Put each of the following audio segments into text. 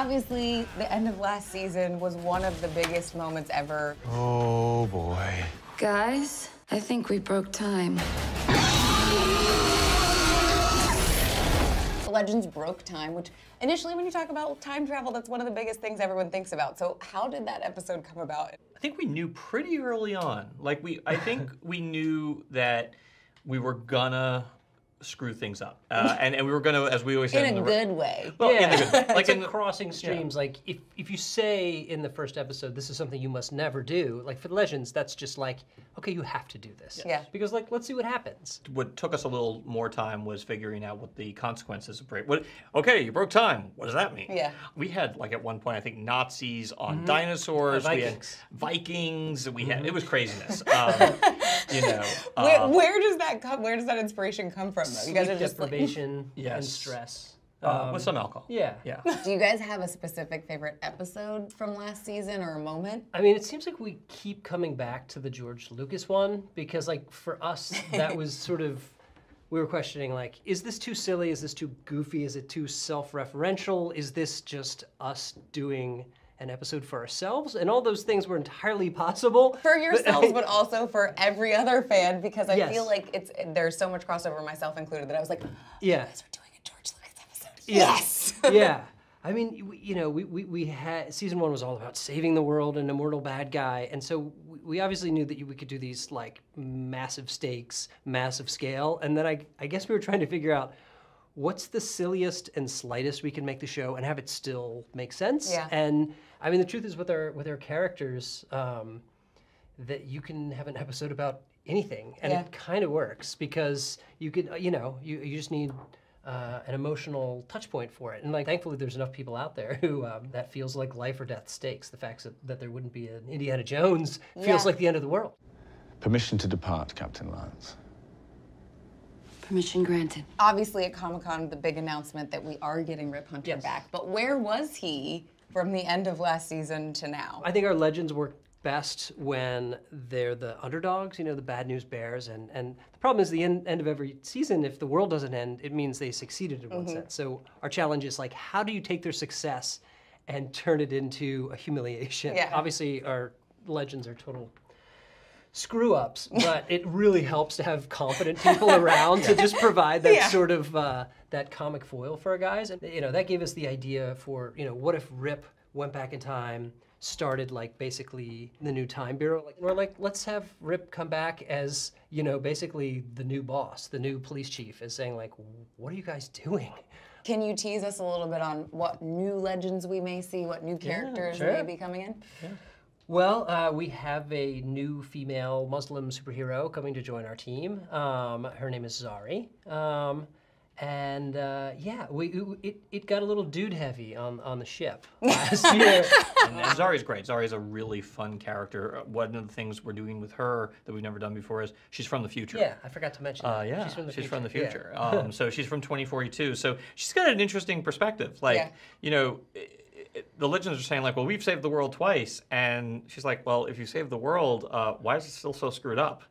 Obviously, the end of last season was one of the biggest moments ever. Oh, boy. Guys, I think we broke time. The Legends broke time, which initially when you talk about time travel, that's one of the biggest things everyone thinks about. So how did that episode come about? I think we knew pretty early on. Like I think we knew that we were gonna screw things up, and we were gonna, as we always say, In a good way. Well, yeah, in the good, like in crossing streams. Yeah. Like if you say in the first episode, this is something you must never do. Like for the Legends, that's just like, okay, you have to do this. Yeah. Because like, let's see what happens. What took us a little more time was figuring out what the consequences of break. Okay, you broke time. What does that mean? Yeah. We had like at one point, I think Nazis on dinosaurs. Vikings. We had Vikings. We had it was craziness. You know. Where does that come? Where does that inspiration come from? Though you guys are just deprivation Yes. and stress. With some alcohol. Yeah. Yeah. Do you guys have a specific favorite episode from last season or a moment? I mean, it seems like we keep coming back to the George Lucas one because, like, for us, that was sort of, we were questioning, like, is this too silly? Is this too goofy? Is it too self-referential? Is this just us doing an episode for ourselves? And all those things were entirely possible. For yourselves, but also for every other fan, because I Yes. feel like there's so much crossover, myself included, that I was like, Yeah. you guys are doing a George Lucas episode. Yeah. Yes! Yeah. I mean, we had, season 1 was all about saving the world, an immortal bad guy, and so we obviously knew that we could do these, like, massive stakes, massive scale, and then I guess we were trying to figure out what's the silliest and slightest we can make the show and have it still make sense. Yeah. And I mean, the truth is with our characters, that you can have an episode about anything, and Yeah. it kind of works because you could, you just need an emotional touch point for it. And like, thankfully there's enough people out there who that feels like life or death stakes. The fact that there wouldn't be an Indiana Jones feels like the end of the world. Permission to depart, Captain Lotz. Permission granted. Obviously at Comic-Con, the big announcement that we are getting Rip Hunter Yes. back, but where was he from the end of last season to now? I think our Legends work best when they're the underdogs, the bad news bears, and the problem is the end of every season, if the world doesn't end, it means they succeeded in one sense. So our challenge is like, how do you take their success and turn it into a humiliation? Yeah. Obviously our Legends are total screw-ups, but it really helps to have competent people around to just provide that sort of, that comic foil for our guys. And that gave us the idea for, what if Rip went back in time, started like basically the new Time Bureau. Like, we're like, let's have Rip come back as, basically the new boss, the new police chief, is saying like, what are you guys doing? Can you tease us a little bit on what new Legends we may see, what new characters may be coming in? Yeah. Well, we have a new female Muslim superhero coming to join our team. Her name is Zari. It got a little dude heavy on the ship last year. And Zari's great. Zari's a really fun character. One of the things we're doing with her that we've never done before is she's from the future. Yeah, I forgot to mention that. Yeah, she's from the future. Yeah. So she's from 2042. So she's got an interesting perspective. Like, the Legends are saying like, well, we've saved the world twice. And she's like, well, if you saved the world, why is it still so screwed up?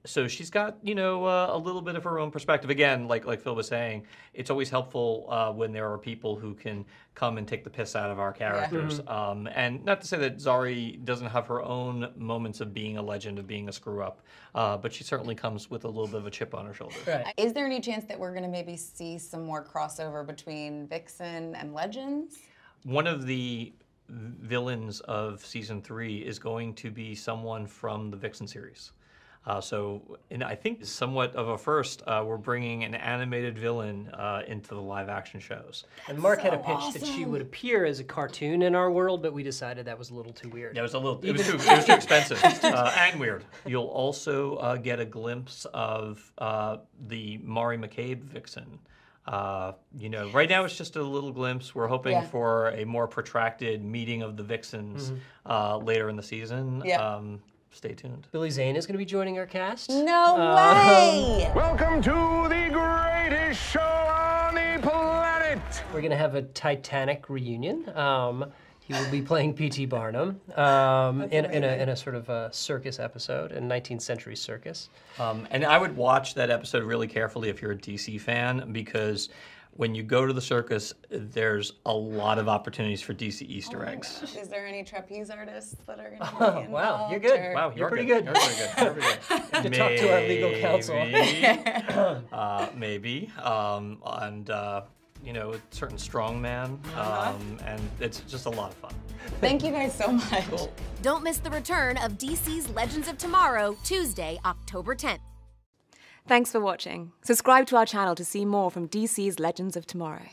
So she's got, a little bit of her own perspective. Again, like Phil was saying, it's always helpful when there are people who can come and take the piss out of our characters. And not to say that Zari doesn't have her own moments of being a legend, of being a screw-up, but she certainly comes with a little bit of a chip on her shoulder. Right. Is there any chance that we're going to maybe see some more crossover between Vixen and Legends? One of the villains of season 3 is going to be someone from the Vixen series. And I think somewhat of a first, we're bringing an animated villain into the live action shows. And Mark had a pitch that she would appear as a cartoon in our world, but we decided that was a little too weird. Yeah, it was too expensive and weird. You'll also get a glimpse of the Mari McCabe Vixen. Right now it's just a little glimpse. We're hoping for a more protracted meeting of the Vixens later in the season. Yeah. Stay tuned. Billy Zane is going to be joining our cast. No way! Welcome to the greatest show on the planet! We're going to have a Titanic reunion. He will be playing P.T. Barnum in a sort of a circus episode, a 19th century circus. And I would watch that episode really carefully if you're a DC fan, because when you go to the circus, there's a lot of opportunities for DC Easter eggs. Gosh, is there any trapeze artists that are going to be involved? Wow, you're good. or- Wow, You're pretty good. You're pretty good. You're pretty good. To talk to our legal counsel. Maybe. And you know, certain strongman. And it's just a lot of fun. Thank you guys so much. Cool. Don't miss the return of DC's Legends of Tomorrow, Tuesday, October 10th. Thanks for watching. Subscribe to our channel to see more from DC's Legends of Tomorrow.